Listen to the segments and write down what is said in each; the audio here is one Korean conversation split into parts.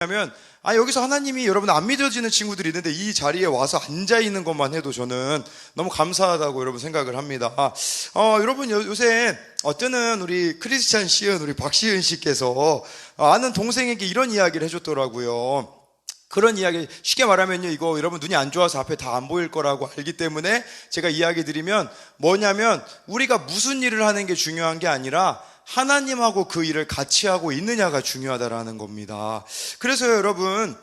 하면 여기서 하나님이 여러분 안 믿어지는 친구들이 있는데 이 자리에 와서 앉아 있는 것만 해도 저는 너무 감사하다고 여러분 생각을 합니다. 여러분 요새 어쩌는 우리 크리스찬 시은 우리 박시은 씨께서 아는 동생에게 이런 이야기를 해줬더라고요. 그런 이야기, 쉽게 말하면요, 이거 여러분 눈이 안 좋아서 앞에 다 안 보일 거라고 알기 때문에 제가 이야기 드리면 뭐냐면, 우리가 무슨 일을 하는 게 중요한 게 아니라 하나님하고 그 일을 같이 하고 있느냐가 중요하다라는 겁니다. 그래서 여러분,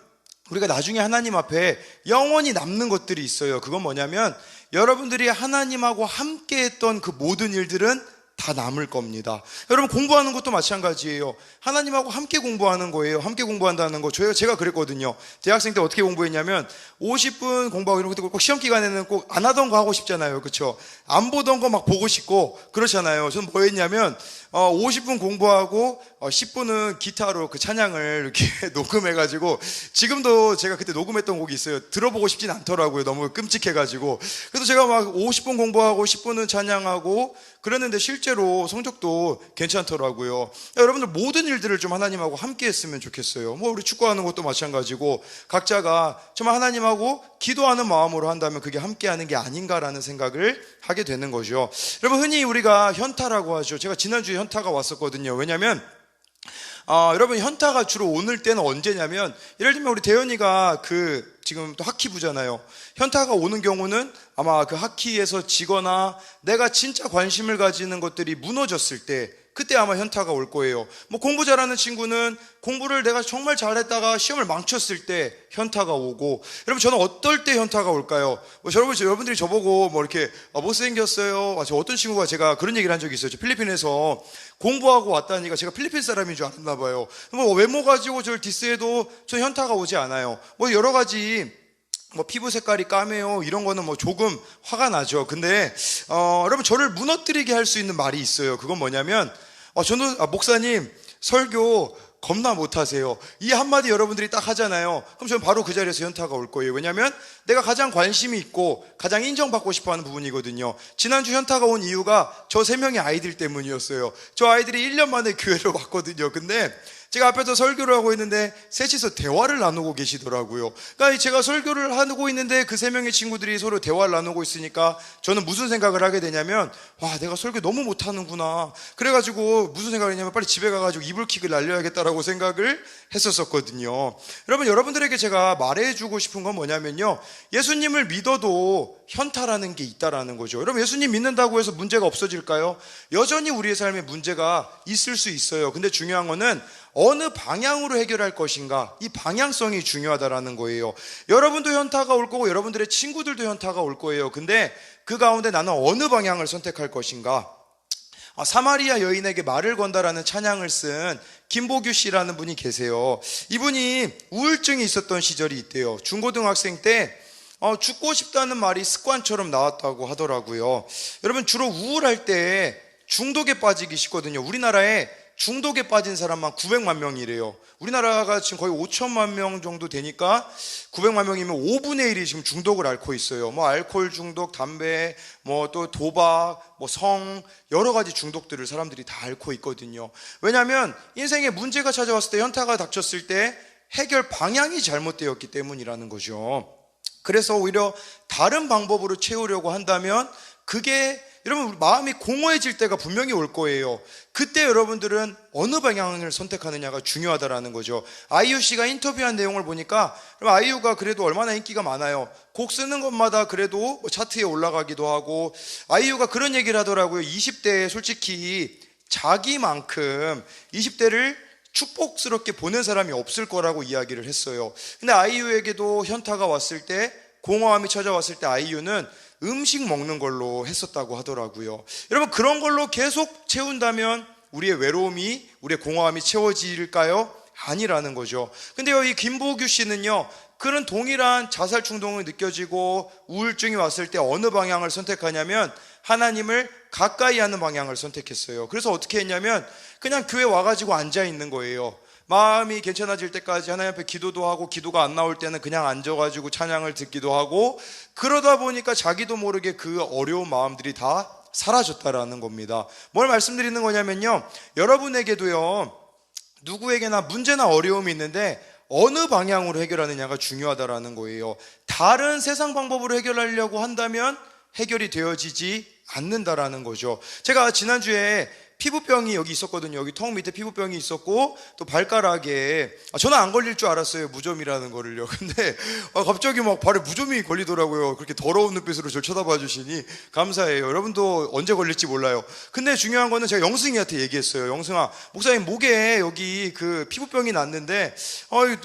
우리가 나중에 하나님 앞에 영원히 남는 것들이 있어요. 그건 뭐냐면, 여러분들이 하나님하고 함께 했던 그 모든 일들은 다 남을 겁니다. 여러분, 공부하는 것도 마찬가지예요. 하나님하고 함께 공부하는 거예요. 함께 공부한다는 거. 제가 그랬거든요. 대학생 때 어떻게 공부했냐면 50분 공부하고 이런 것도 꼭 시험 기간에는 꼭 안 하던 거 하고 싶잖아요. 그렇죠? 안 보던 거 막 보고 싶고 그렇잖아요. 저는 뭐 했냐면 50분 공부하고 10분은 기타로 그 찬양을 이렇게 녹음해가지고, 지금도 제가 그때 녹음했던 곡이 있어요. 들어보고 싶진 않더라고요. 너무 끔찍해가지고. 그래서 제가 막 50분 공부하고 10분은 찬양하고 그랬는데 실제로 성적도 괜찮더라고요. 여러분들 모든 일들을 좀 하나님하고 함께 했으면 좋겠어요. 뭐 우리 축구하는 것도 마찬가지고 각자가 정말 하나님하고 기도하는 마음으로 한다면 그게 함께 하는 게 아닌가라는 생각을 하게 되는 거죠. 여러분, 흔히 우리가 현타라고 하죠. 제가 지난주에 현타가 왔었거든요. 왜냐면 여러분, 현타가 주로 오는 때는 언제냐면, 예를 들면 우리 대현이가 지금 또 하키부잖아요. 현타가 오는 경우는 아마 그 하키에서 지거나 내가 진짜 관심을 가지는 것들이 무너졌을 때, 그때 아마 현타가 올 거예요. 뭐 공부 잘하는 친구는 공부를 내가 정말 잘했다가 시험을 망쳤을 때 현타가 오고, 여러분 저는 어떨 때 현타가 올까요? 여러분들이 저보고 뭐 이렇게 못생겼어요. 어떤 친구가 제가 그런 얘기를 한 적이 있어요. 필리핀에서 공부하고 왔다니까 제가 필리핀 사람인 줄 알았나 봐요. 뭐 외모 가지고 저를 디스해도 저 현타가 오지 않아요. 뭐 여러 가지 뭐 피부 색깔이 까매요, 이런 거는 뭐 조금 화가 나죠. 근데 여러분, 저를 무너뜨리게 할 수 있는 말이 있어요. 그건 뭐냐면, 저는 목사님 설교 겁나 못하세요, 이 한마디 여러분들이 딱 하잖아요. 그럼 저는 바로 그 자리에서 현타가 올 거예요. 왜냐면 내가 가장 관심이 있고 가장 인정받고 싶어하는 부분이거든요. 지난주 현타가 온 이유가 저 3명의 아이들 때문이었어요. 저 아이들이 1년 만에 교회를 왔거든요. 근데 제가 앞에서 설교를 하고 있는데 셋이서 대화를 나누고 계시더라고요. 그러니까 제가 설교를 하고 있는데 그 3명의 친구들이 서로 대화를 나누고 있으니까 저는 무슨 생각을 하게 되냐면, 와, 내가 설교 너무 못하는구나. 그래가지고 무슨 생각을 했냐면, 빨리 집에 가가지고 이불킥을 날려야겠다라고 생각을 했었거든요. 여러분들에게 제가 말해주고 싶은 건 뭐냐면요, 예수님을 믿어도 현타라는 게 있다라는 거죠. 여러분, 예수님 믿는다고 해서 문제가 없어질까요? 여전히 우리의 삶에 문제가 있을 수 있어요. 근데 중요한 거는 어느 방향으로 해결할 것인가, 이 방향성이 중요하다라는 거예요. 여러분도 현타가 올 거고 여러분들의 친구들도 현타가 올 거예요. 근데 그 가운데 나는 어느 방향을 선택할 것인가. 사마리아 여인에게 말을 건다라는 찬양을 쓴 김보규 씨라는 분이 계세요. 이분이 우울증이 있었던 시절이 있대요. 중고등학생 때 죽고 싶다는 말이 습관처럼 나왔다고 하더라고요. 여러분, 주로 우울할 때 중독에 빠지기 쉽거든요. 우리나라에 중독에 빠진 사람만 900만 명이래요. 우리나라가 지금 거의 5천만 명 정도 되니까 900만 명이면 5분의 1이 지금 중독을 앓고 있어요. 뭐 알코올 중독, 담배, 뭐 또 도박, 뭐 성, 여러 가지 중독들을 사람들이 다 앓고 있거든요. 왜냐하면 인생에 문제가 찾아왔을 때, 현타가 닥쳤을 때 해결 방향이 잘못되었기 때문이라는 거죠. 그래서 오히려 다른 방법으로 채우려고 한다면 그게, 여러분, 마음이 공허해질 때가 분명히 올 거예요. 그때 여러분들은 어느 방향을 선택하느냐가 중요하다라는 거죠. 아이유 씨가 인터뷰한 내용을 보니까, 아이유가 그래도 얼마나 인기가 많아요. 곡 쓰는 것마다 그래도 차트에 올라가기도 하고, 아이유가 그런 얘기를 하더라고요. 20대에 솔직히 자기만큼 20대를 축복스럽게 보낸 사람이 없을 거라고 이야기를 했어요. 근데 아이유에게도 현타가 왔을 때, 공허함이 찾아왔을 때 아이유는 음식 먹는 걸로 했었다고 하더라고요. 여러분, 그런 걸로 계속 채운다면 우리의 외로움이, 우리의 공허함이 채워질까요? 아니라는 거죠. 근데요, 이 김보규 씨는요, 그런 동일한 자살 충동이 느껴지고 우울증이 왔을 때 어느 방향을 선택하냐면 하나님을 가까이 하는 방향을 선택했어요. 그래서 어떻게 했냐면 그냥 교회 와가지고 앉아 있는 거예요. 마음이 괜찮아질 때까지 하나님 앞에 기도도 하고, 기도가 안 나올 때는 그냥 앉아가지고 찬양을 듣기도 하고, 그러다 보니까 자기도 모르게 그 어려운 마음들이 다 사라졌다라는 겁니다. 뭘 말씀드리는 거냐면요, 여러분에게도요, 누구에게나 문제나 어려움이 있는데 어느 방향으로 해결하느냐가 중요하다라는 거예요. 다른 세상 방법으로 해결하려고 한다면 해결이 되어지지 않는다라는 거죠. 제가 지난주에 피부병이 여기 있었거든요. 여기 턱 밑에 피부병이 있었고 또 발가락에 저는 안 걸릴 줄 알았어요. 무좀이라는 거를요. 근데 갑자기 막 발에 무좀이 걸리더라고요. 그렇게 더러운 눈빛으로 저를 쳐다봐 주시니 감사해요. 여러분도 언제 걸릴지 몰라요. 근데 중요한 거는 제가 영승이한테 얘기했어요. 영승아, 목사님 목에 여기 그 피부병이 났는데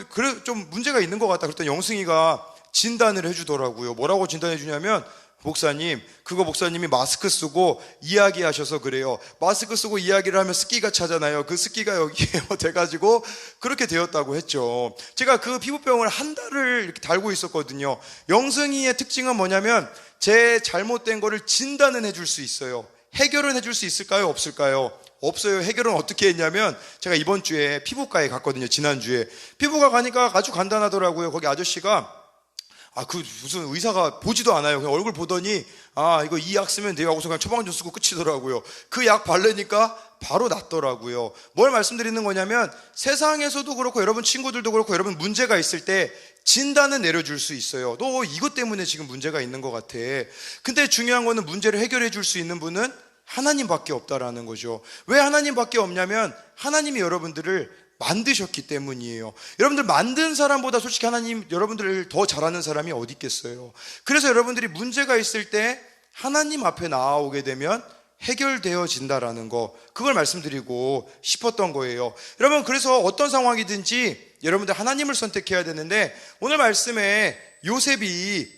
그래 좀 문제가 있는 것 같다. 그랬더니 영승이가 진단을 해주더라고요. 뭐라고 진단해 주냐면, 목사님, 그거 목사님이 마스크 쓰고 이야기하셔서 그래요. 마스크 쓰고 이야기를 하면 습기가 차잖아요. 그 습기가 여기에 돼가지고 그렇게 되었다고 했죠. 제가 그 피부병을 한 달을 이렇게 달고 있었거든요. 영승이의 특징은 뭐냐면 제 잘못된 거를 진단은 해줄 수 있어요. 해결은 해줄 수 있을까요? 없을까요? 없어요. 해결은 어떻게 했냐면, 제가 이번 주에 피부과에 갔거든요. 지난주에 피부과 가니까 아주 간단하더라고요. 거기 아저씨가 무슨 의사가 보지도 않아요. 그냥 얼굴 보더니, 이거 이 약 쓰면 돼요 하고서 그냥 처방전 쓰고 끝이더라고요. 그 약 바르니까 바로 낫더라고요. 뭘 말씀드리는 거냐면, 세상에서도 그렇고 여러분 친구들도 그렇고 여러분 문제가 있을 때 진단은 내려줄 수 있어요. 너 이것 때문에 지금 문제가 있는 것 같아. 근데 중요한 거는 문제를 해결해 줄 수 있는 분은 하나님밖에 없다라는 거죠. 왜 하나님밖에 없냐면, 하나님이 여러분들을 만드셨기 때문이에요. 여러분들 만든 사람보다 솔직히 하나님 여러분들을 더 잘하는 사람이 어디 있겠어요. 그래서 여러분들이 문제가 있을 때 하나님 앞에 나아오게 되면 해결되어진다라는 거, 그걸 말씀드리고 싶었던 거예요. 여러분, 그래서 어떤 상황이든지 여러분들 하나님을 선택해야 되는데, 오늘 말씀에 요셉이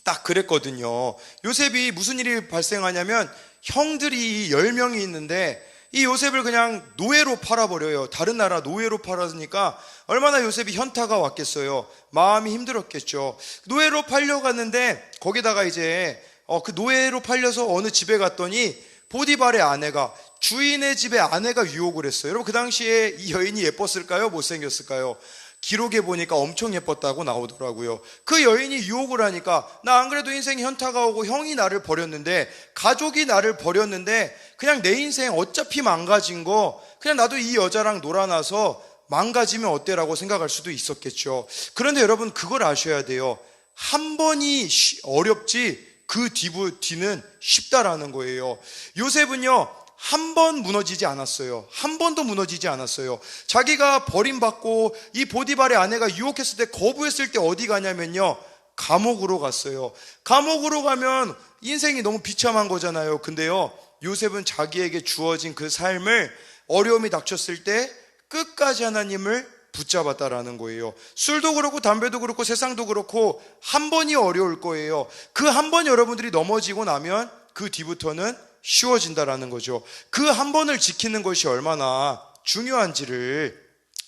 딱 그랬거든요. 요셉이 무슨 일이 발생하냐면, 형들이 10명이 있는데 이 요셉을 그냥 노예로 팔아버려요. 다른 나라 노예로 팔았으니까 얼마나 요셉이 현타가 왔겠어요. 마음이 힘들었겠죠. 노예로 팔려갔는데 거기다가 이제 그 노예로 팔려서 어느 집에 갔더니 보디발의 아내가, 주인의 집에 아내가 유혹을 했어요. 여러분, 그 당시에 이 여인이 예뻤을까요? 못생겼을까요? 기록에 보니까 엄청 예뻤다고 나오더라고요. 그 여인이 유혹을 하니까, 나 안 그래도 인생에 현타가 오고 형이 나를 버렸는데, 가족이 나를 버렸는데 그냥 내 인생 어차피 망가진 거 그냥 나도 이 여자랑 놀아나서 망가지면 어때라고 생각할 수도 있었겠죠. 그런데 여러분, 그걸 아셔야 돼요. 한 번이 어렵지 그 뒤는 쉽다라는 거예요. 요셉은요, 한 번 무너지지 않았어요. 한 번도 무너지지 않았어요. 자기가 버림받고 이 보디발의 아내가 유혹했을 때, 거부했을 때 어디 가냐면요, 감옥으로 갔어요. 감옥으로 가면 인생이 너무 비참한 거잖아요. 근데요, 요셉은 자기에게 주어진 그 삶을, 어려움이 닥쳤을 때 끝까지 하나님을 붙잡았다라는 거예요. 술도 그렇고 담배도 그렇고 세상도 그렇고 한 번이 어려울 거예요. 그 한 번 여러분들이 넘어지고 나면 그 뒤부터는 쉬워진다라는 거죠. 그 한 번을 지키는 것이 얼마나 중요한지를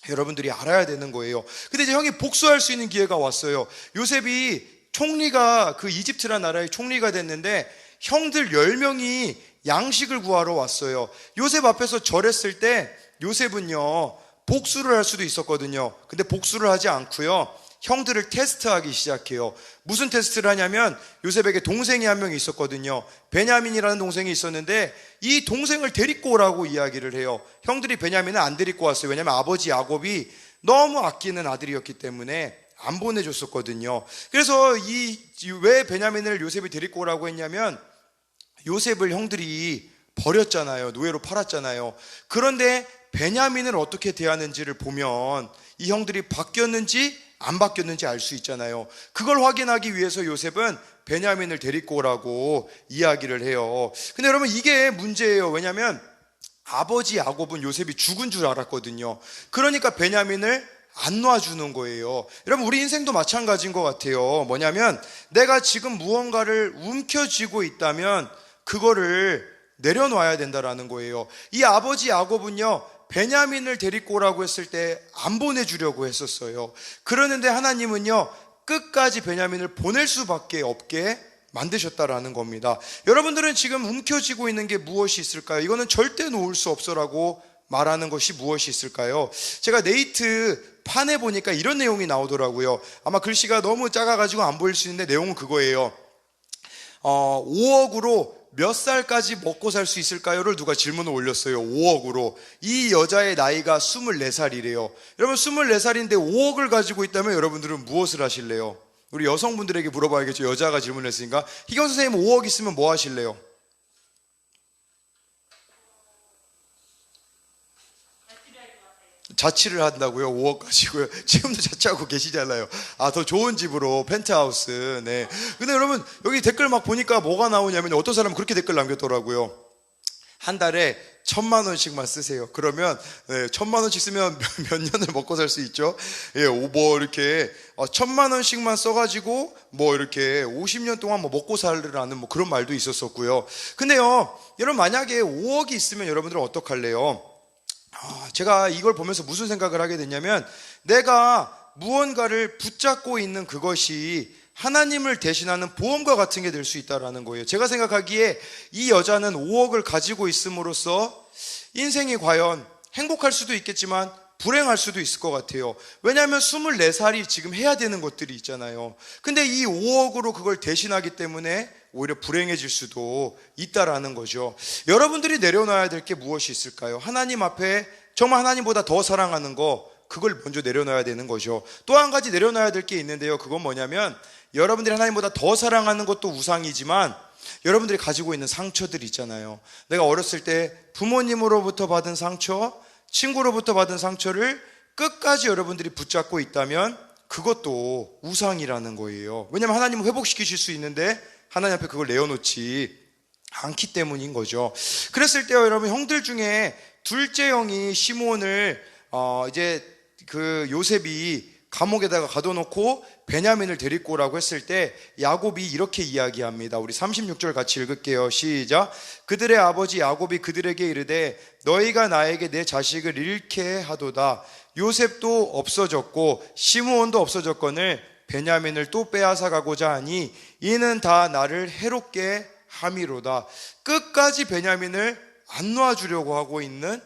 여러분들이 알아야 되는 거예요. 근데 이제 형이 복수할 수 있는 기회가 왔어요. 요셉이 총리가, 그 이집트라는 나라의 총리가 됐는데 형들 10명이 양식을 구하러 왔어요. 요셉 앞에서 절했을 때 요셉은요, 복수를 할 수도 있었거든요. 근데 복수를 하지 않고요, 형들을 테스트하기 시작해요. 무슨 테스트를 하냐면, 요셉에게 동생이 한 명이 있었거든요. 베냐민이라는 동생이 있었는데 이 동생을 데리고 오라고 이야기를 해요. 형들이 베냐민을 안 데리고 왔어요. 왜냐면 아버지 야곱이 너무 아끼는 아들이었기 때문에 안 보내줬었거든요. 그래서 왜 베냐민을 요셉이 데리고 오라고 했냐면, 요셉을 형들이 버렸잖아요. 노예로 팔았잖아요. 그런데 베냐민을 어떻게 대하는지를 보면 이 형들이 바뀌었는지 안 바뀌었는지 알 수 있잖아요. 그걸 확인하기 위해서 요셉은 베냐민을 데리고 오라고 이야기를 해요. 근데 여러분, 이게 문제예요. 왜냐하면 아버지 야곱은 요셉이 죽은 줄 알았거든요. 그러니까 베냐민을 안 놔주는 거예요. 여러분, 우리 인생도 마찬가지인 것 같아요. 뭐냐면, 내가 지금 무언가를 움켜쥐고 있다면 그거를 내려놔야 된다라는 거예요. 이 아버지 야곱은요, 베냐민을 데리고 오라고 했을 때 안 보내주려고 했었어요. 그러는데 하나님은요, 끝까지 베냐민을 보낼 수밖에 없게 만드셨다라는 겁니다. 여러분들은 지금 움켜쥐고 있는 게 무엇이 있을까요? 이거는 절대 놓을 수 없어라고 말하는 것이 무엇이 있을까요? 제가 네이트 판에 보니까 이런 내용이 나오더라고요. 아마 글씨가 너무 작아가지고 안 보일 수 있는데 내용은 그거예요. 5억으로 몇 살까지 먹고 살 수 있을까요를 누가 질문을 올렸어요. 5억으로. 이 여자의 나이가 24살이래요. 여러분 24살인데 5억을 가지고 있다면 여러분들은 무엇을 하실래요? 우리 여성분들에게 물어봐야겠죠. 여자가 질문을 했으니까. 희경 선생님 5억 있으면 뭐 하실래요? 자취를 한다고요? 5억 가지고요? 지금도 자취하고 계시잖아요. 아, 더 좋은 집으로, 펜트하우스. 네. 근데 여러분, 여기 댓글 막 보니까 뭐가 나오냐면 어떤 사람은 그렇게 댓글 남겼더라고요. 한 달에 1,000만 원씩만 쓰세요. 그러면, 네, 1,000만 원씩 쓰면 몇 년을 먹고 살 수 있죠? 예, 뭐, 이렇게, 1,000만 원씩만 써가지고, 뭐, 이렇게 50년 동안 뭐 먹고 살라는 뭐 그런 말도 있었었고요. 근데요, 여러분, 만약에 5억이 있으면 여러분들은 어떡할래요? 제가 이걸 보면서 무슨 생각을 하게 됐냐면 내가 무언가를 붙잡고 있는 그것이 하나님을 대신하는 보험과 같은 게 될 수 있다는 거예요. 제가 생각하기에 이 여자는 5억을 가지고 있음으로써 인생이 과연 행복할 수도 있겠지만 불행할 수도 있을 것 같아요. 왜냐하면 24살이 지금 해야 되는 것들이 있잖아요. 근데 이 5억으로 그걸 대신하기 때문에 오히려 불행해질 수도 있다라는 거죠. 여러분들이 내려놔야 될 게 무엇이 있을까요? 하나님 앞에 정말 하나님보다 더 사랑하는 거, 그걸 먼저 내려놔야 되는 거죠. 또 한 가지 내려놔야 될 게 있는데요. 그건 뭐냐면 여러분들이 하나님보다 더 사랑하는 것도 우상이지만 여러분들이 가지고 있는 상처들이 있잖아요. 내가 어렸을 때 부모님으로부터 받은 상처, 친구로부터 받은 상처를 끝까지 여러분들이 붙잡고 있다면 그것도 우상이라는 거예요. 왜냐하면 하나님은 회복시키실 수 있는데 하나님 앞에 그걸 내어놓지 않기 때문인 거죠. 그랬을 때요, 여러분, 형들 중에 둘째 형이 시므온을 이제 그 요셉이 감옥에다가 가둬놓고 베냐민을 데리고 오라고 했을 때 야곱이 이렇게 이야기합니다. 우리 36절 같이 읽을게요. 시작. 그들의 아버지 야곱이 그들에게 이르되 너희가 나에게 내 자식을 잃게 하도다. 요셉도 없어졌고 시므온도 없어졌거늘 베냐민을 또 빼앗아 가고자 하니 이는 다 나를 해롭게 함이로다. 끝까지 베냐민을 안 놔주려고 하고 있는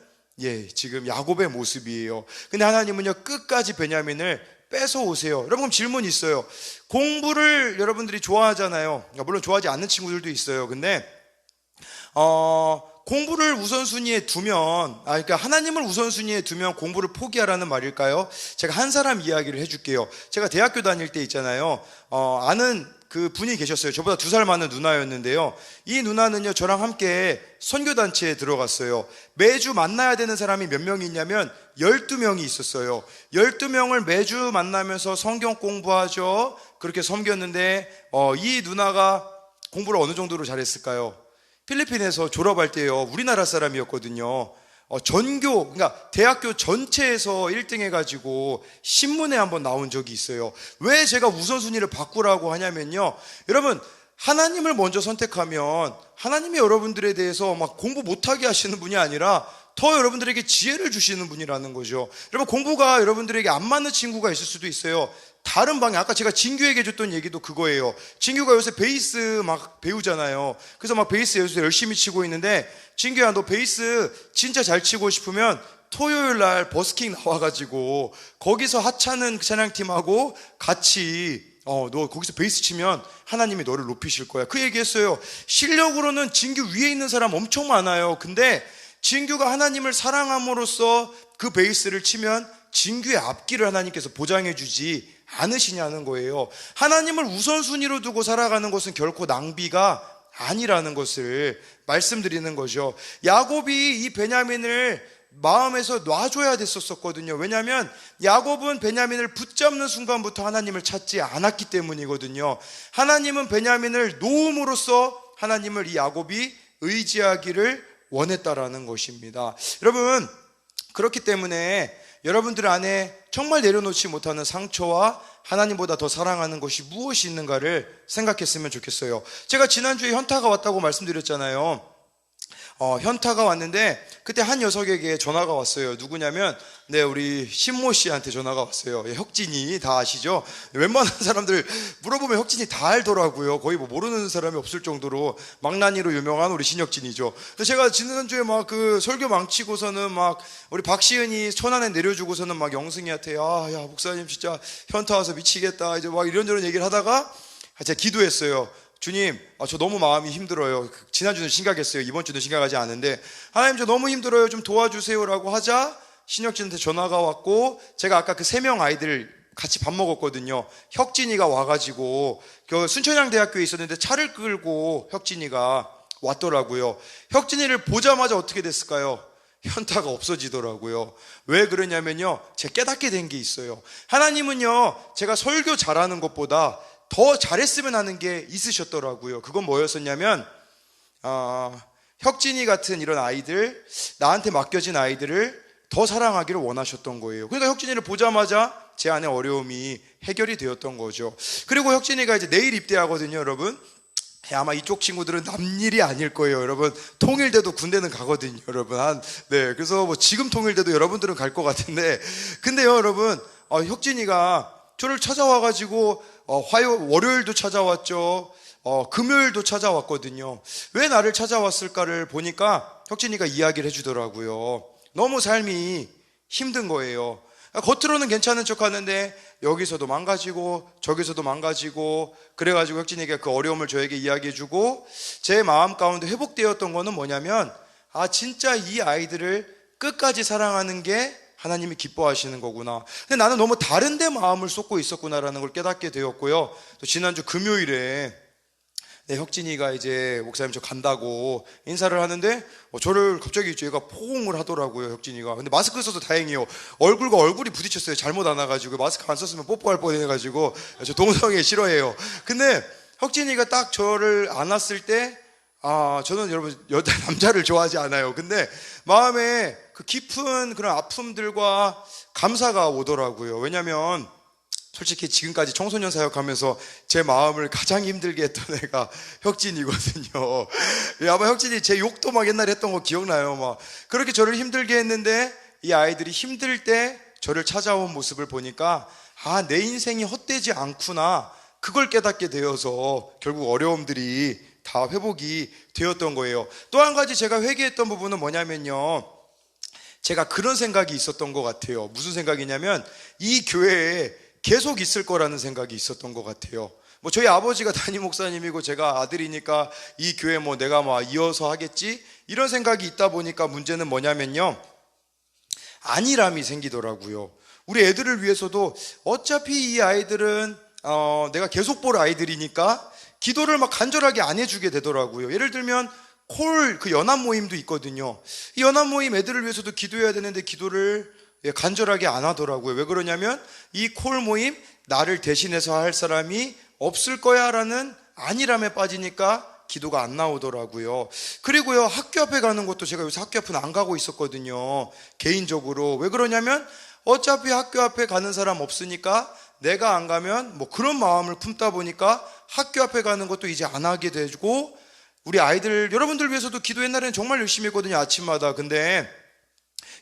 지금 야곱의 모습이에요. 근데 하나님은요, 끝까지 베냐민을 뺏어오세요. 여러분, 질문이 있어요. 공부를 여러분들이 좋아하잖아요. 물론 좋아하지 않는 친구들도 있어요. 근데 공부를 우선순위에 두면, 그러니까 하나님을 우선순위에 두면 공부를 포기하라는 말일까요? 제가 한 사람 이야기를 해줄게요. 제가 대학교 다닐 때 있잖아요. 아는 그 분이 계셨어요. 저보다 2살 많은 누나였는데요. 이 누나는요, 저랑 함께 선교단체에 들어갔어요. 매주 만나야 되는 사람이 몇 명이 있냐면 12명이 있었어요. 12명을 매주 만나면서 성경 공부하죠. 그렇게 섬겼는데 이 누나가 공부를 어느 정도로 잘했을까요? 필리핀에서 졸업할 때요, 우리나라 사람이었거든요. 전교, 그러니까 대학교 전체에서 1등 해가지고 신문에 한번 나온 적이 있어요. 왜 제가 우선순위를 바꾸라고 하냐면요, 여러분, 하나님을 먼저 선택하면 하나님이 여러분들에 대해서 막 공부 못하게 하시는 분이 아니라 더 여러분들에게 지혜를 주시는 분이라는 거죠. 여러분, 공부가 여러분들에게 안 맞는 친구가 있을 수도 있어요. 다른 방에, 아까 제가 진규에게 줬던 얘기도 그거예요. 진규가 요새 베이스 막 배우잖아요. 그래서 막 베이스 요새 열심히 치고 있는데, 진규야, 너 베이스 진짜 잘 치고 싶으면 토요일 날 버스킹 나와가지고 거기서 하찮은 찬양팀하고 같이 너 거기서 베이스 치면 하나님이 너를 높이실 거야. 그 얘기했어요. 실력으로는 진규 위에 있는 사람 엄청 많아요. 근데 진규가 하나님을 사랑함으로써 그 베이스를 치면 진규의 앞길을 하나님께서 보장해 주지 않으시냐는 거예요. 하나님을 우선순위로 두고 살아가는 것은 결코 낭비가 아니라는 것을 말씀드리는 거죠. 야곱이 이 베냐민을 마음에서 놔줘야 됐었거든요. 왜냐하면 야곱은 베냐민을 붙잡는 순간부터 하나님을 찾지 않았기 때문이거든요. 하나님은 베냐민을 놓음으로써 하나님을 이 야곱이 의지하기를 원했다라는 것입니다. 여러분, 그렇기 때문에 여러분들 안에 정말 내려놓지 못하는 상처와 하나님보다 더 사랑하는 것이 무엇이 있는가를 생각했으면 좋겠어요. 제가 지난주에 현타가 왔다고 말씀드렸잖아요. 현타가 왔는데 그때 한 녀석에게 전화가 왔어요. 누구냐면 우리 신모 씨한테 전화가 왔어요. 혁진이 다 아시죠? 웬만한 사람들 물어보면 혁진이 다 알더라고요. 거의 뭐 모르는 사람이 없을 정도로 망나니로 유명한 우리 신혁진이죠. 제가 지난주에 막 그 설교 망치고서는 막 우리 박시은이 천안에 내려주고서는 막 영승이한테 야 목사님 진짜 현타 와서 미치겠다 이제 막 이런저런 얘기를 하다가 제가 기도했어요. 주님, 저 너무 마음이 힘들어요. 지난주는 심각했어요. 이번 주는 심각하지 않은데, 하나님 저 너무 힘들어요. 좀 도와주세요라고 하자 신혁진한테 전화가 왔고, 제가 아까 그 3명 아이들 같이 밥 먹었거든요. 혁진이가 와가지고 그 순천향대학교에 있었는데 차를 끌고 혁진이가 왔더라고요. 혁진이를 보자마자 어떻게 됐을까요? 현타가 없어지더라고요. 왜 그러냐면요, 제가 깨닫게 된 게 있어요. 하나님은요, 제가 설교 잘하는 것보다 더 잘했으면 하는 게 있으셨더라고요. 그건 뭐였었냐면, 혁진이 같은 이런 아이들, 나한테 맡겨진 아이들을 더 사랑하기를 원하셨던 거예요. 그러니까 혁진이를 보자마자 제 안에 어려움이 해결이 되었던 거죠. 그리고 혁진이가 이제 내일 입대하거든요, 여러분. 아마 이쪽 친구들은 남일이 아닐 거예요, 여러분. 통일대도 군대는 가거든요, 여러분. 네, 그래서 뭐 지금 통일대도 여러분들은 갈 것 같은데, 근데요, 여러분, 혁진이가 저를 찾아와가지고 월요일도 찾아왔죠. 금요일도 찾아왔거든요. 왜 나를 찾아왔을까를 보니까 혁진이가 이야기를 해주더라고요. 너무 삶이 힘든 거예요. 겉으로는 괜찮은 척 하는데 여기서도 망가지고 저기서도 망가지고, 그래가지고 혁진이가 그 어려움을 저에게 이야기해주고, 제 마음 가운데 회복되었던 거는 뭐냐면, 진짜 이 아이들을 끝까지 사랑하는 게 하나님이 기뻐하시는 거구나. 근데 나는 너무 다른 데 마음을 쏟고 있었구나라는 걸 깨닫게 되었고요. 또 지난주 금요일에 혁진이가 이제 목사님 저 간다고 인사를 하는데 저를 갑자기 얘가 포옹을 하더라고요, 혁진이가. 근데 마스크 써서 다행이에요. 얼굴과 얼굴이 부딪혔어요. 잘못 안 와가지고. 마스크 안 썼으면 뽀뽀할 뻔해가지고. 저 동성애 싫어해요. 근데 혁진이가 딱 저를 안았을 때, 저는 여러분 남자를 좋아하지 않아요. 근데 마음에 그 깊은 그런 아픔들과 감사가 오더라고요. 왜냐면 솔직히 지금까지 청소년 사역하면서 제 마음을 가장 힘들게 했던 애가 혁진이거든요. 아마 혁진이 제 욕도 막 옛날에 했던 거 기억나요. 막 그렇게 저를 힘들게 했는데, 이 아이들이 힘들 때 저를 찾아온 모습을 보니까 내 인생이 헛되지 않구나, 그걸 깨닫게 되어서 결국 어려움들이 다 회복이 되었던 거예요. 또 한 가지 제가 회개했던 부분은 뭐냐면요, 제가 그런 생각이 있었던 것 같아요. 무슨 생각이냐면, 이 교회에 계속 있을 거라는 생각이 있었던 것 같아요. 뭐 저희 아버지가 담임 목사님이고 제가 아들이니까 이 교회 뭐 내가 이어서 하겠지, 이런 생각이 있다 보니까 문제는 뭐냐면요, 안일함이 생기더라고요. 우리 애들을 위해서도 어차피 이 아이들은 내가 계속 볼 아이들이니까 기도를 막 간절하게 안 해주게 되더라고요. 예를 들면 그 연합 모임도 있거든요. 이 연합 모임 애들을 위해서도 기도해야 되는데 기도를 간절하게 안 하더라고요. 왜 그러냐면 이 콜 모임 나를 대신해서 할 사람이 없을 거야 라는 안일함에 빠지니까 기도가 안 나오더라고요. 그리고요, 학교 앞에 가는 것도 제가 요새 학교 앞은 안 가고 있었거든요, 개인적으로. 왜 그러냐면 어차피 학교 앞에 가는 사람 없으니까 내가 안 가면 뭐 그런 마음을 품다 보니까 학교 앞에 가는 것도 이제 안 하게 되고, 우리 아이들 여러분들 위해서도 기도 옛날에는 정말 열심히 했거든요, 아침마다. 근데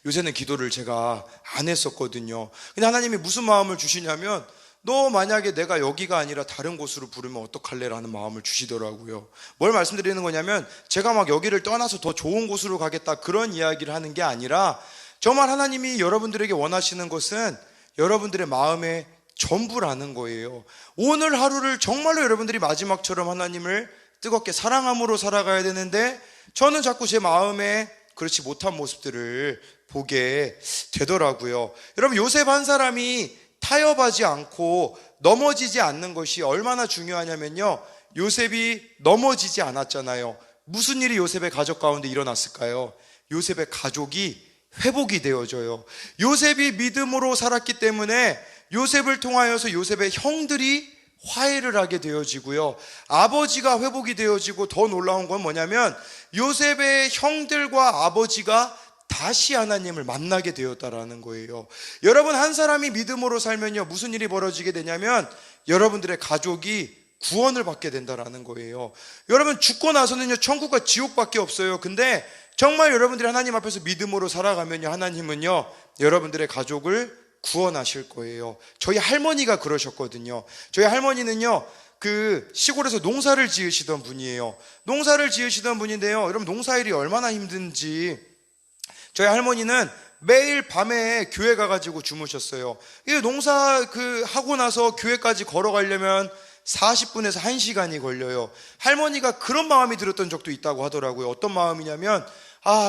요새는 기도를 제가 안 했었거든요. 근데 하나님이 무슨 마음을 주시냐면, 너 만약에 내가 여기가 아니라 다른 곳으로 부르면 어떡할래? 라는 마음을 주시더라고요. 뭘 말씀드리는 거냐면, 제가 막 여기를 떠나서 더 좋은 곳으로 가겠다 그런 이야기를 하는 게 아니라, 정말 하나님이 여러분들에게 원하시는 것은 여러분들의 마음의 전부라는 거예요. 오늘 하루를 정말로 여러분들이 마지막처럼 하나님을 뜨겁게 사랑함으로 살아가야 되는데, 저는 자꾸 제 마음에 그렇지 못한 모습들을 보게 되더라고요. 여러분, 요셉 한 사람이 타협하지 않고 넘어지지 않는 것이 얼마나 중요하냐면요, 요셉이 넘어지지 않았잖아요. 무슨 일이 요셉의 가족 가운데 일어났을까요? 요셉의 가족이 회복이 되어져요. 요셉이 믿음으로 살았기 때문에 요셉을 통하여서 요셉의 형들이 화해를 하게 되어지고요, 아버지가 회복이 되어지고, 더 놀라운 건 뭐냐면 요셉의 형들과 아버지가 다시 하나님을 만나게 되었다라는 거예요. 여러분, 한 사람이 믿음으로 살면요, 무슨 일이 벌어지게 되냐면 여러분들의 가족이 구원을 받게 된다라는 거예요. 여러분, 죽고 나서는요, 천국과 지옥밖에 없어요. 근데 정말 여러분들이 하나님 앞에서 믿음으로 살아가면요, 하나님은요 여러분들의 가족을 구원하실 거예요. 저희 할머니가 그러셨거든요. 저희 할머니는요, 그 시골에서 농사를 지으시던 분이에요. 농사를 지으시던 분인데요, 여러분, 농사일이 얼마나 힘든지 저희 할머니는 매일 밤에 교회 가가지고 주무셨어요. 이 농사 하고 나서 교회까지 걸어가려면 40분에서 1시간이 걸려요. 할머니가 그런 마음이 들었던 적도 있다고 하더라고요. 어떤 마음이냐면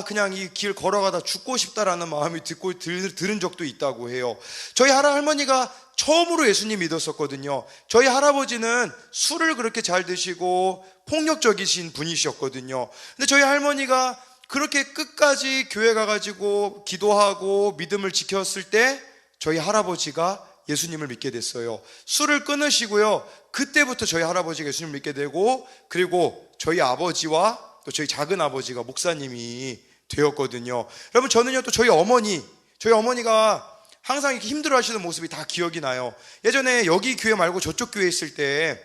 그냥 이 길 걸어가다 죽고 싶다라는 마음이 들은 적도 있다고 해요. 저희 할머니가 처음으로 예수님 믿었었거든요. 저희 할아버지는 술을 그렇게 잘 드시고 폭력적이신 분이셨거든요. 근데 저희 할머니가 그렇게 끝까지 교회 가가지고 기도하고 믿음을 지켰을 때 저희 할아버지가 예수님을 믿게 됐어요. 술을 끊으시고요. 그때부터 저희 할아버지가 예수님을 믿게 되고, 그리고 저희 아버지와 또 저희 작은 아버지가 목사님이 되었거든요. 여러분, 저는요 또 저희 어머니가 항상 이렇게 힘들어 하시는 모습이 다 기억이 나요. 예전에 여기 교회 말고 저쪽 교회 있을 때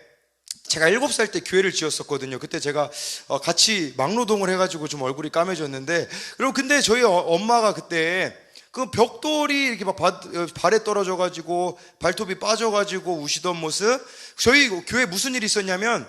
제가 7살 때 교회를 지었었거든요. 그때 제가 같이 막노동을 해가지고 좀 얼굴이 까매졌는데, 그리고 근데 저희 엄마가 그때 그 벽돌이 이렇게 막 발에 떨어져가지고 발톱이 빠져가지고 우시던 모습, 저희 교회에 무슨 일이 있었냐면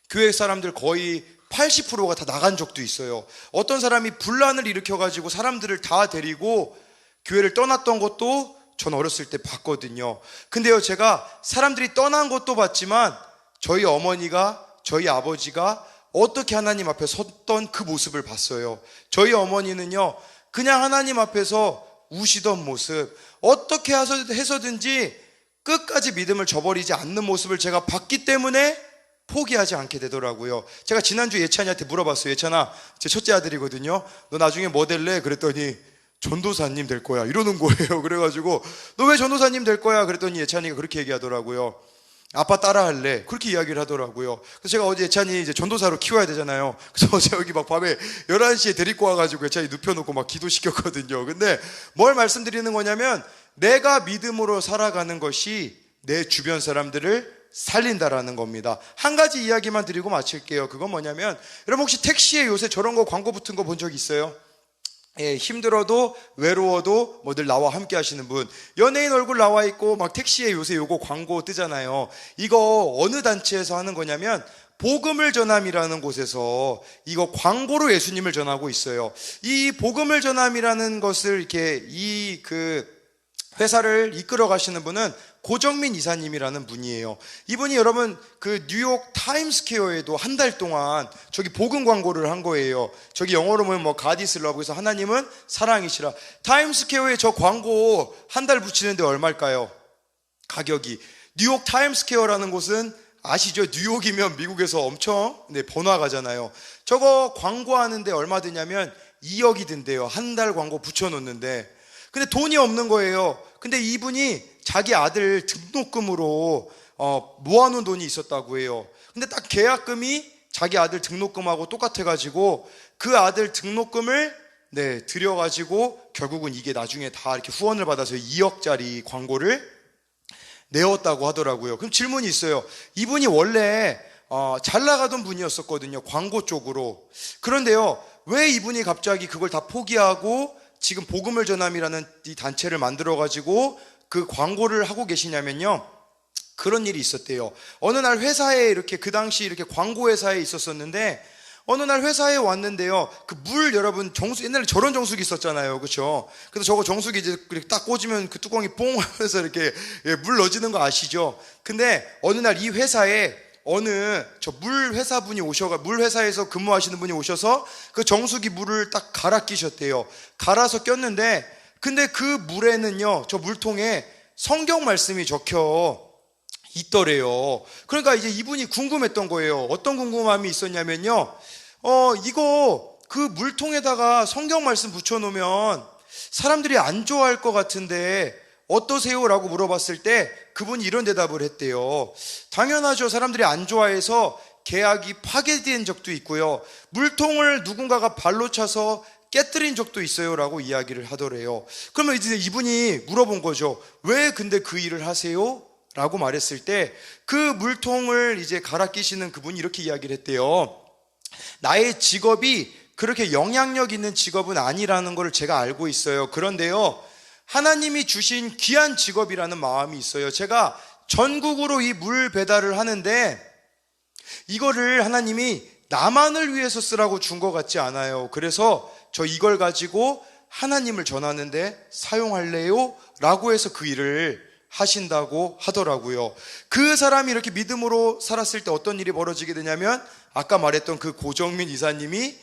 교회 사람들 거의 80%가 다 나간 적도 있어요. 어떤 사람이 분란을 일으켜가지고 사람들을 다 데리고 교회를 떠났던 것도 전 어렸을 때 봤거든요. 근데요, 제가 사람들이 떠난 것도 봤지만 저희 어머니가, 저희 아버지가 어떻게 하나님 앞에 섰던 그 모습을 봤어요. 저희 어머니는요, 그냥 하나님 앞에서 우시던 모습, 어떻게 해서든지 끝까지 믿음을 저버리지 않는 모습을 제가 봤기 때문에 포기하지 않게 되더라고요. 제가 지난주 예찬이한테 물어봤어요. 예찬아, 제 첫째 아들이거든요. 너 나중에 뭐 될래? 그랬더니 전도사님 될 거야 이러는 거예요. 그래가지고 너 왜 전도사님 될 거야? 그랬더니 예찬이가 그렇게 얘기하더라고요. 아빠 따라할래, 그렇게 이야기를 하더라고요. 그래서 제가 어제 예찬이 이제 전도사로 키워야 되잖아요. 그래서 어제 여기 막 밤에 11시에 데리고 와가지고 예찬이 눕혀놓고 막 기도시켰거든요. 근데 뭘 말씀드리는 거냐면, 내가 믿음으로 살아가는 것이 내 주변 사람들을 살린다라는 겁니다. 한 가지 이야기만 드리고 마칠게요. 그건 뭐냐면, 여러분 혹시 택시에 요새 저런 거 광고 붙은 거 본 적 있어요? 예, 힘들어도 외로워도 늘 나와 함께 하시는 분, 연예인 얼굴 나와 있고 막 택시에 요새 요거 광고 뜨잖아요. 이거 어느 단체에서 하는 거냐면 복음을 전함이라는 곳에서 이거 광고로 예수님을 전하고 있어요. 이 복음을 전함이라는 것을 이렇게 회사를 이끌어 가시는 분은 고정민 이사님이라는 분이에요. 이분이 여러분 그 뉴욕 타임스퀘어에도 한 달 동안 저기 복음 광고를 한 거예요. 저기 영어로 보면 God is love, 그래서 하나님은 사랑이시라. 타임스퀘어에 저 광고 한 달 붙이는데 얼마일까요? 가격이. 뉴욕 타임스퀘어라는 곳은 아시죠? 뉴욕이면 미국에서 엄청 번화가잖아요. 저거 광고하는데 얼마 드냐면 2억이 든대요. 한 달 광고 붙여놓는데. 근데 돈이 없는 거예요. 근데 이분이 자기 아들 등록금으로 모아놓은 돈이 있었다고 해요. 근데 딱 계약금이 자기 아들 등록금하고 똑같아가지고 그 아들 등록금을 들여가지고 결국은 이게 나중에 다 이렇게 후원을 받아서 2억짜리 광고를 내었다고 하더라고요. 그럼 질문이 있어요. 이분이 원래 잘 나가던 분이었었거든요. 광고 쪽으로. 그런데요, 왜 이분이 갑자기 그걸 다 포기하고 지금 복음을 전함이라는 이 단체를 만들어가지고 그 광고를 하고 계시냐면요, 그런 일이 있었대요. 어느 날 회사에 이렇게, 그 당시 이렇게 광고 회사에 있었었는데, 어느 날 회사에 왔는데요, 그 물, 여러분 옛날에 저런 정수기 있었잖아요, 그렇죠? 그래서 저거 정수기 이제 딱 꽂으면 그 뚜껑이 뽕 하면서 이렇게 물 넣어지는 거 아시죠? 근데 어느 날 이 회사에 물 회사분이 물 회사에서 근무하시는 분이 오셔서 그 정수기 물을 딱 갈아 끼셨대요. 갈아서 꼈는데, 근데 그 물에는요, 저 물통에 성경 말씀이 적혀 있더래요. 그러니까 이제 이분이 궁금했던 거예요. 어떤 궁금함이 있었냐면요, 이거 그 물통에다가 성경 말씀 붙여놓으면 사람들이 안 좋아할 것 같은데 어떠세요? 라고 물어봤을 때 그분이 이런 대답을 했대요. 당연하죠. 사람들이 안 좋아해서 계약이 파괴된 적도 있고요, 물통을 누군가가 발로 차서 깨뜨린 적도 있어요 라고 이야기를 하더래요. 그러면 이제 이분이 물어본 거죠. 왜 근데 그 일을 하세요? 라고 말했을 때 그 물통을 이제 갈아 끼시는 그분이 이렇게 이야기를 했대요. 나의 직업이 그렇게 영향력 있는 직업은 아니라는 걸 제가 알고 있어요. 그런데요, 하나님이 주신 귀한 직업이라는 마음이 있어요. 제가 전국으로 이 물 배달을 하는데 이거를 하나님이 나만을 위해서 쓰라고 준 것 같지 않아요. 그래서 저 이걸 가지고 하나님을 전하는데 사용할래요? 라고 해서 그 일을 하신다고 하더라고요. 그 사람이 이렇게 믿음으로 살았을 때 어떤 일이 벌어지게 되냐면 아까 말했던 그 고정민 이사님이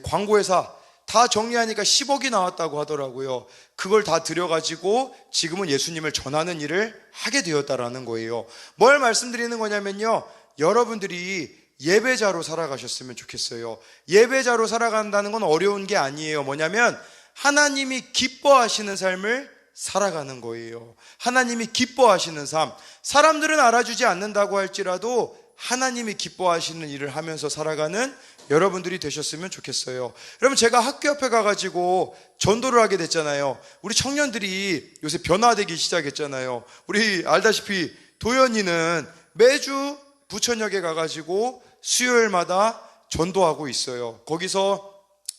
광고회사 다 정리하니까 10억이 나왔다고 하더라고요. 그걸 다 들여가지고 지금은 예수님을 전하는 일을 하게 되었다라는 거예요. 뭘 말씀드리는 거냐면요, 여러분들이 예배자로 살아가셨으면 좋겠어요. 예배자로 살아간다는 건 어려운 게 아니에요. 뭐냐면 하나님이 기뻐하시는 삶을 살아가는 거예요. 하나님이 기뻐하시는 삶. 사람들은 알아주지 않는다고 할지라도 하나님이 기뻐하시는 일을 하면서 살아가는 여러분들이 되셨으면 좋겠어요. 여러분, 제가 학교 옆에 가가지고 전도를 하게 됐잖아요. 우리 청년들이 요새 변화되기 시작했잖아요. 우리 알다시피 도연이는 매주 부천역에 가가지고 수요일마다 전도하고 있어요. 거기서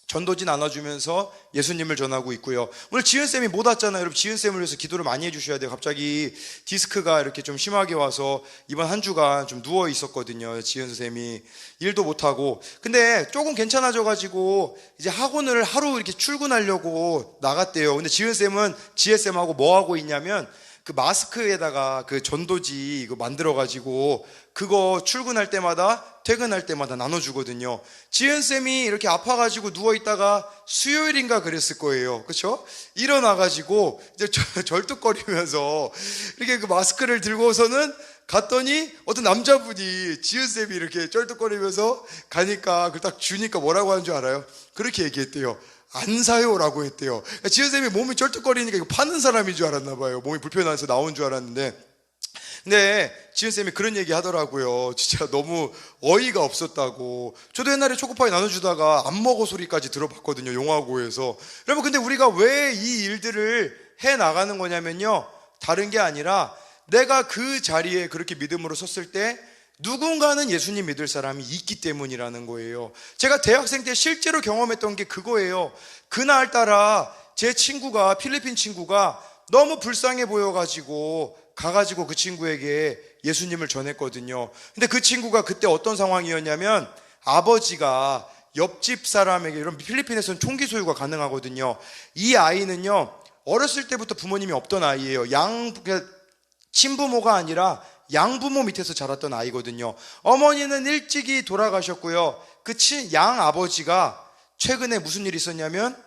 전도지 나눠주면서 예수님을 전하고 있고요. 오늘 지은쌤이 못 왔잖아요. 여러분, 지은쌤을 위해서 기도를 많이 해주셔야 돼요. 갑자기 디스크가 이렇게 좀 심하게 와서 이번 한 주간 좀 누워 있었거든요. 지은쌤이 일도 못하고. 근데 조금 괜찮아져가지고 이제 학원을 하루 이렇게 출근하려고 나갔대요. 근데 지은쌤은 지혜쌤하고 뭐 하고 있냐면 그 마스크에다가 그 전도지 이거 만들어가지고 그거 출근할 때마다 퇴근할 때마다 나눠주거든요. 지은쌤이 이렇게 아파가지고 누워있다가 수요일인가 그랬을 거예요. 그쵸? 일어나가지고 이제 절뚝거리면서 이렇게 그 마스크를 들고서는 갔더니 어떤 남자분이 지은쌤이 이렇게 쩔뚝거리면서 가니까 그걸 딱 주니까 뭐라고 하는 줄 알아요? 그렇게 얘기했대요. 안 사요라고 했대요. 지은쌤이 몸이 쩔뚝거리니까 이거 파는 사람인 줄 알았나 봐요. 몸이 불편해서 나온 줄 알았는데. 근데 지은쌤이 그런 얘기 하더라고요. 진짜 너무 어이가 없었다고. 저도 옛날에 초코파이 나눠주다가 안 먹어 소리까지 들어봤거든요, 용화고에서. 여러분, 근데 우리가 왜 이 일들을 해 나가는 거냐면요, 다른 게 아니라 내가 그 자리에 그렇게 믿음으로 섰을 때 누군가는 예수님 믿을 사람이 있기 때문이라는 거예요. 제가 대학생 때 실제로 경험했던 게 그거예요. 그날따라 제 친구가, 필리핀 친구가 너무 불쌍해 보여가지고 가가지고 그 친구에게 예수님을 전했거든요. 근데 그 친구가 그때 어떤 상황이었냐면 아버지가 옆집 사람에게, 이런 필리핀에서는 총기 소유가 가능하거든요. 이 아이는요, 어렸을 때부터 부모님이 없던 아이예요. 친부모가 아니라 양부모 밑에서 자랐던 아이거든요. 어머니는 일찍이 돌아가셨고요. 그 양 아버지가 최근에 무슨 일이 있었냐면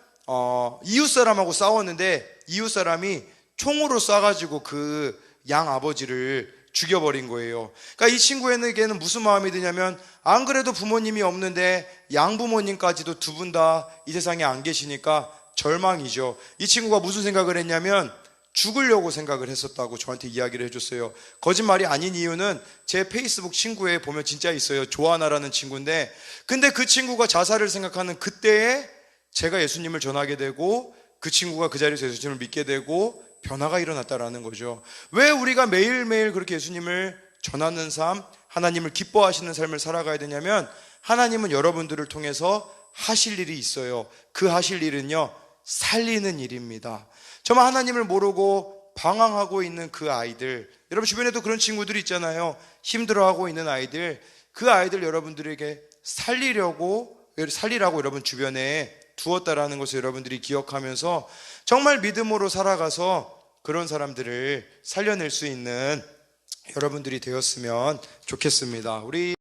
이웃 사람하고 싸웠는데 이웃 사람이 총으로 쏴가지고 그 양 아버지를 죽여버린 거예요. 그러니까 이 친구에게는 무슨 마음이 드냐면, 안 그래도 부모님이 없는데 양부모님까지도 두 분 다 이 세상에 안 계시니까 절망이죠. 이 친구가 무슨 생각을 했냐면 죽으려고 생각을 했었다고 저한테 이야기를 해줬어요. 거짓말이 아닌 이유는 제 페이스북 친구에 보면 진짜 있어요. 조하나라는 친구인데, 근데 그 친구가 자살을 생각하는 그때에 제가 예수님을 전하게 되고 그 친구가 그 자리에서 예수님을 믿게 되고 변화가 일어났다라는 거죠. 왜 우리가 매일매일 그렇게 예수님을 전하는 삶, 하나님을 기뻐하시는 삶을 살아가야 되냐면, 하나님은 여러분들을 통해서 하실 일이 있어요. 그 하실 일은요, 살리는 일입니다. 정말 하나님을 모르고 방황하고 있는 그 아이들, 여러분 주변에도 그런 친구들이 있잖아요. 힘들어하고 있는 아이들, 그 아이들 여러분들에게 살리라고 여러분 주변에 두었다라는 것을 여러분들이 기억하면서 정말 믿음으로 살아가서 그런 사람들을 살려낼 수 있는 여러분들이 되었으면 좋겠습니다. 우리